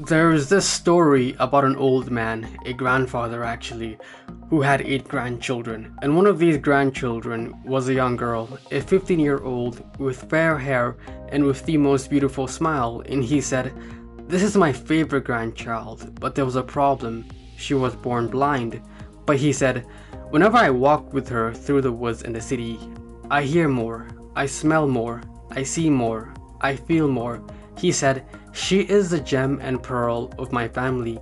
There is this story about an old man, a grandfather actually, who had 8 grandchildren. And one of these grandchildren was a young girl, a 15-year-old with fair hair and with the most beautiful smile. And he said, "This is my favorite grandchild, but there was a problem. She was born blind." But he said, "Whenever I walk with her through the woods in the city, I hear more, I smell more, I see more, I feel more." He said, "She is the gem and pearl of my family."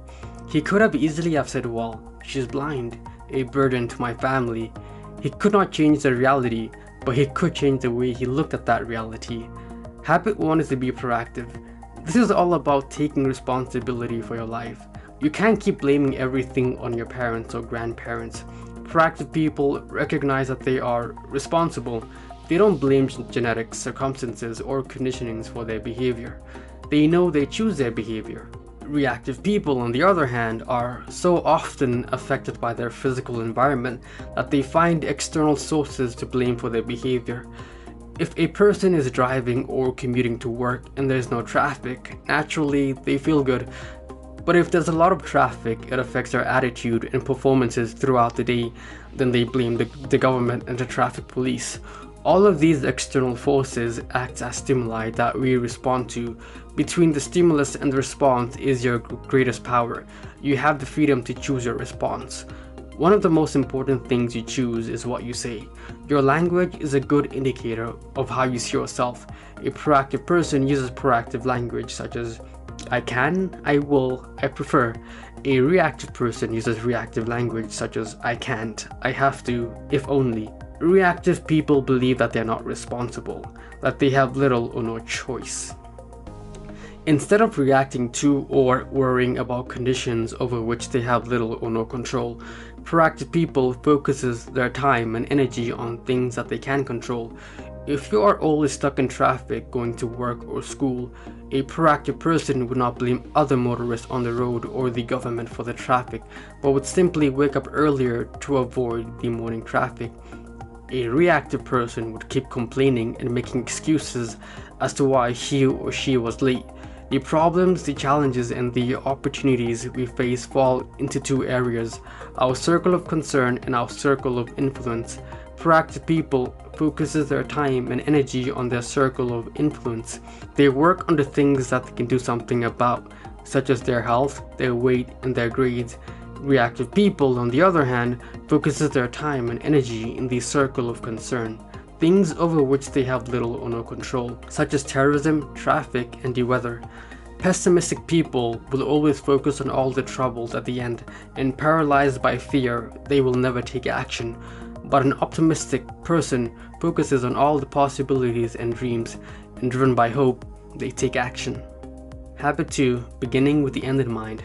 He could have easily have said, "Well, she's blind, a burden to my family." He could not change the reality, but he could change the way he looked at that reality. Habit 1 is to be proactive. This is all about taking responsibility for your life. You can't keep blaming everything on your parents or grandparents. Proactive people recognize that they are responsible. They don't blame genetics, circumstances, or conditionings for their behavior. They know they choose their behavior. Reactive people, on the other hand, are so often affected by their physical environment that they find external sources to blame for their behavior. If a person is driving or commuting to work and there's no traffic, naturally they feel good. But if there's a lot of traffic, it affects their attitude and performances throughout the day, then they blame the government and the traffic police. All of these external forces act as stimuli that we respond to. Between the stimulus and the response is your greatest power. You have the freedom to choose your response. One of the most important things you choose is what you say. Your language is a good indicator of how you see yourself. A proactive person uses proactive language such as "I can," "I will," "I prefer." A reactive person uses reactive language such as "I can't," "I have to," "if only." Reactive people believe that they're not responsible, that they have little or no choice. Instead of reacting to or worrying about conditions over which they have little or no control, proactive people focuses their time and energy on things that they can control. If you are always stuck in traffic going to work or school, a proactive person would not blame other motorists on the road or the government for the traffic, but would simply wake up earlier to avoid the morning traffic. A reactive person would keep complaining and making excuses as to why he or she was late. The problems, the challenges, and the opportunities we face fall into 2 areas: our circle of concern and our circle of influence. Proactive people focuses their time and energy on their circle of influence. They work on the things that they can do something about, such as their health, their weight, and their grades. Reactive people, on the other hand, focuses their time and energy in the circle of concern, things over which they have little or no control, such as terrorism, traffic, and the weather. Pessimistic people will always focus on all the troubles at the end, and paralyzed by fear, they will never take action. But an optimistic person focuses on all the possibilities and dreams, and driven by hope, they take action. Habit 2, beginning with the end in mind.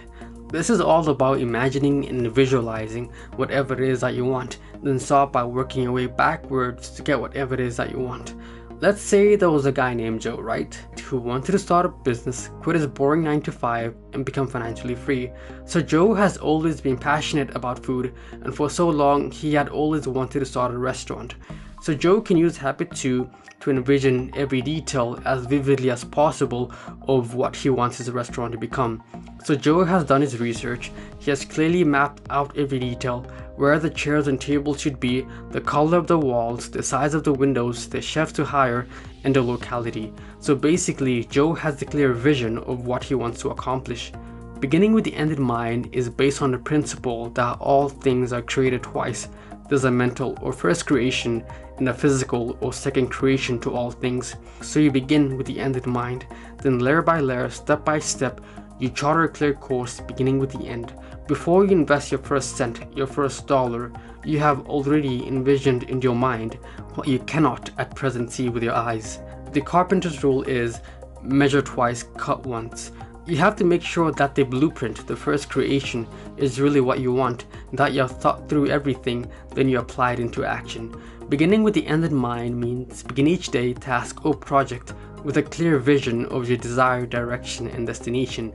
This is all about imagining and visualizing whatever it is that you want, then start by working your way backwards to get whatever it is that you want. Let's say there was a guy named Joe, right, who wanted to start a business, quit his boring 9 to 5, and become financially free. So Joe has always been passionate about food, and for so long he had always wanted to start a restaurant. So Joe can use Habit 2 to envision every detail as vividly as possible of what he wants his restaurant to become. So Joe has done his research. He has clearly mapped out every detail: where the chairs and tables should be, the color of the walls, the size of the windows, the chef to hire, and the locality. So basically, Joe has the clear vision of what he wants to accomplish. Beginning with the end in mind is based on the principle that all things are created twice. There's a mental or first creation and a physical or second creation to all things. So you begin with the end in mind, then layer by layer, step by step, you charter a clear course beginning with the end. Before you invest your first cent, your first dollar, you have already envisioned in your mind what you cannot at present see with your eyes. The carpenter's rule is measure twice, cut once. You have to make sure that the blueprint, the first creation, is really what you want, that you have thought through everything, then you apply it into action. Beginning with the end in mind means begin each day, task, or project with a clear vision of your desired direction and destination,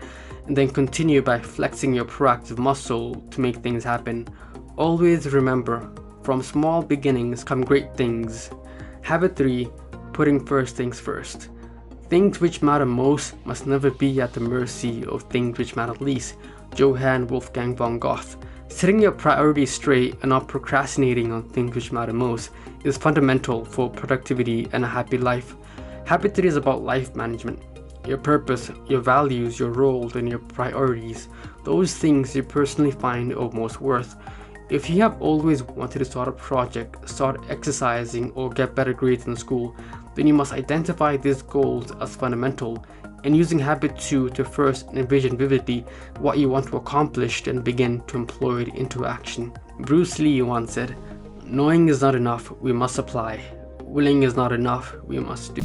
and then continue by flexing your proactive muscle to make things happen. Always remember, from small beginnings come great things. Habit 3, putting first things first. Things which matter most must never be at the mercy of things which matter least. Johann Wolfgang von Goethe. Setting your priorities straight and not procrastinating on things which matter most is fundamental for productivity and a happy life. Happy Today is about life management. Your purpose, your values, your roles, and your priorities. Those things you personally find of most worth. If you have always wanted to start a project, start exercising, or get better grades in school, then you must identify these goals as fundamental, and using Habit 2 to first envision vividly what you want to accomplish and begin to employ it into action. Bruce Lee once said, "Knowing is not enough, we must apply. Willing is not enough, we must do."